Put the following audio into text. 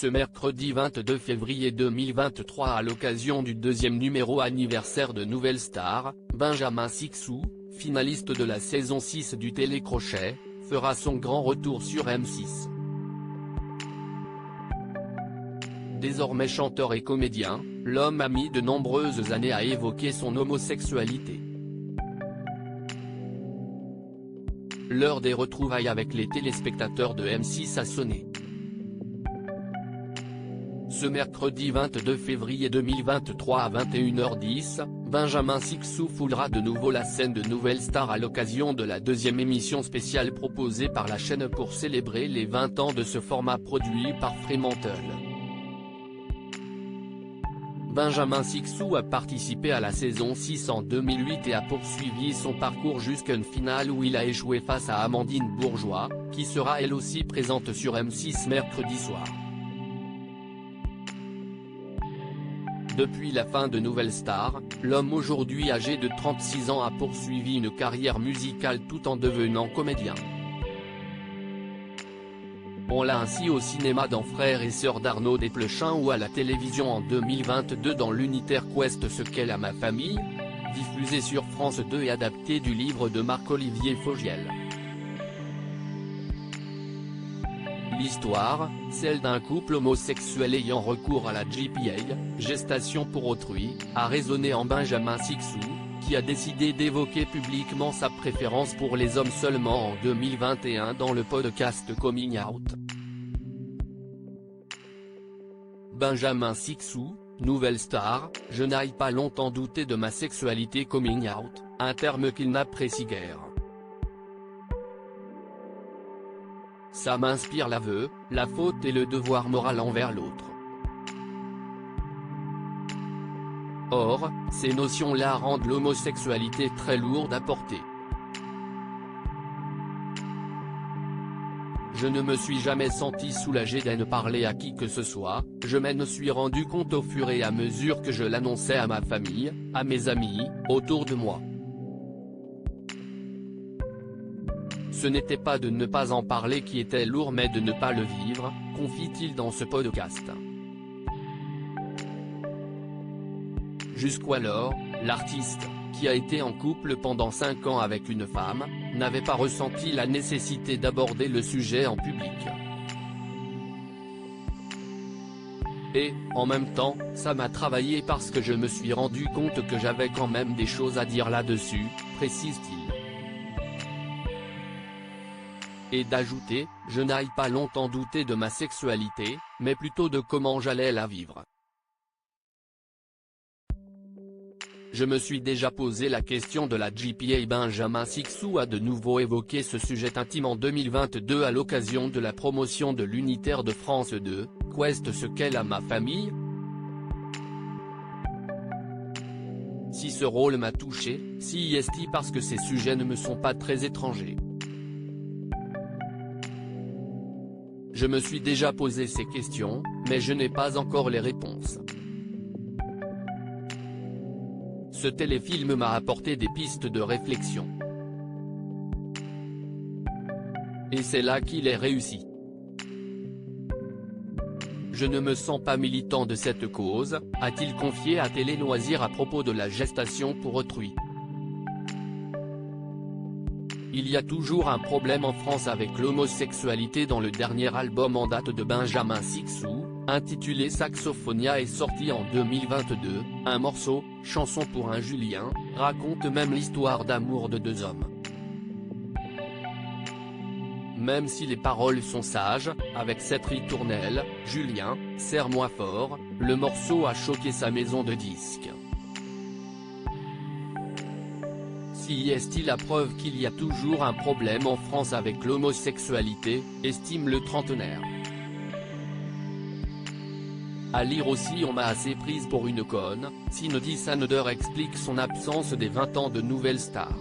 Ce mercredi 22 février 2023 à l'occasion du deuxième numéro anniversaire de Nouvelle Star, Benjamin Sixou, finaliste de la saison 6 du télécrochet, fera son grand retour sur M6. Désormais chanteur et comédien, l'homme a mis de nombreuses années à évoquer son homosexualité. L'heure des retrouvailles avec les téléspectateurs de M6 a sonné. Ce mercredi 22 février 2023 à 21h10, Benjamin Sixou foulera de nouveau la scène de Nouvelle Star à l'occasion de la deuxième émission spéciale proposée par la chaîne pour célébrer les 20 ans de ce format produit par Fremantle. Benjamin Sixou a participé à la saison 6 en 2008 et a poursuivi son parcours jusqu'à une finale où il a échoué face à Amandine Bourgeois, qui sera elle aussi présente sur M6 mercredi soir. Depuis la fin de Nouvelle Star, l'homme aujourd'hui âgé de 36 ans a poursuivi une carrière musicale tout en devenant comédien. On l'a ainsi au cinéma dans Frères et Sœurs d'Arnaud Desplechin ou à la télévision en 2022 dans l'unitaire Quest ce qu'est ma famille, diffusé sur France 2 et adapté du livre de Marc-Olivier Fogiel. L'histoire, celle d'un couple homosexuel ayant recours à la GPA, gestation pour autrui, a résonné en Benjamin Sixou, qui a décidé d'évoquer publiquement sa préférence pour les hommes seulement en 2021 dans le podcast Coming Out. Benjamin Sixou, Nouvelle Star, je n'aille pas longtemps douter de ma sexualité coming out, un terme qu'il n'apprécie guère. Ça m'inspire l'aveu, la faute et le devoir moral envers l'autre. Or, ces notions-là rendent l'homosexualité très lourde à porter. Je ne me suis jamais senti soulagé d'en parler à qui que ce soit, je m'en suis rendu compte au fur et à mesure que je l'annonçais à ma famille, à mes amis, autour de moi. Ce n'était pas de ne pas en parler qui était lourd mais de ne pas le vivre, confie-t-il dans ce podcast. Jusqu'alors, l'artiste, qui a été en couple pendant 5 ans avec une femme, n'avait pas ressenti la nécessité d'aborder le sujet en public. Et, en même temps, ça m'a travaillé parce que je me suis rendu compte que j'avais quand même des choses à dire là-dessus, précise-t-il. Et d'ajouter, je n'aille pas longtemps douter de ma sexualité, mais plutôt de comment j'allais la vivre. Je me suis déjà posé la question de la GPA. Benjamin Sixou a de nouveau évoqué ce sujet intime en 2022 à l'occasion de la promotion de l'unitaire de France 2, Quest ce qu'est ma famille. Si ce rôle m'a touché, si est parce que ces sujets ne me sont pas très étrangers. Je me suis déjà posé ces questions, mais je n'ai pas encore les réponses. Ce téléfilm m'a apporté des pistes de réflexion. Et c'est là qu'il est réussi. Je ne me sens pas militant de cette cause, a-t-il confié à Télé Loisirs à propos de la gestation pour autrui. Il y a toujours un problème en France avec l'homosexualité. Dans le dernier album en date de Benjamin Sixou, intitulé Saxophonia est sorti en 2022, un morceau, Chanson pour un Julien, raconte même l'histoire d'amour de 2 hommes. Même si les paroles sont sages, avec cette ritournelle, Julien, serre-moi fort, le morceau a choqué sa maison de disques. Si est-il la preuve qu'il y a toujours un problème en France avec l'homosexualité, estime le trentenaire. À lire aussi on m'a assez prise pour une conne, Cindy Saneder explique son absence des 20 ans de Nouvelle Star.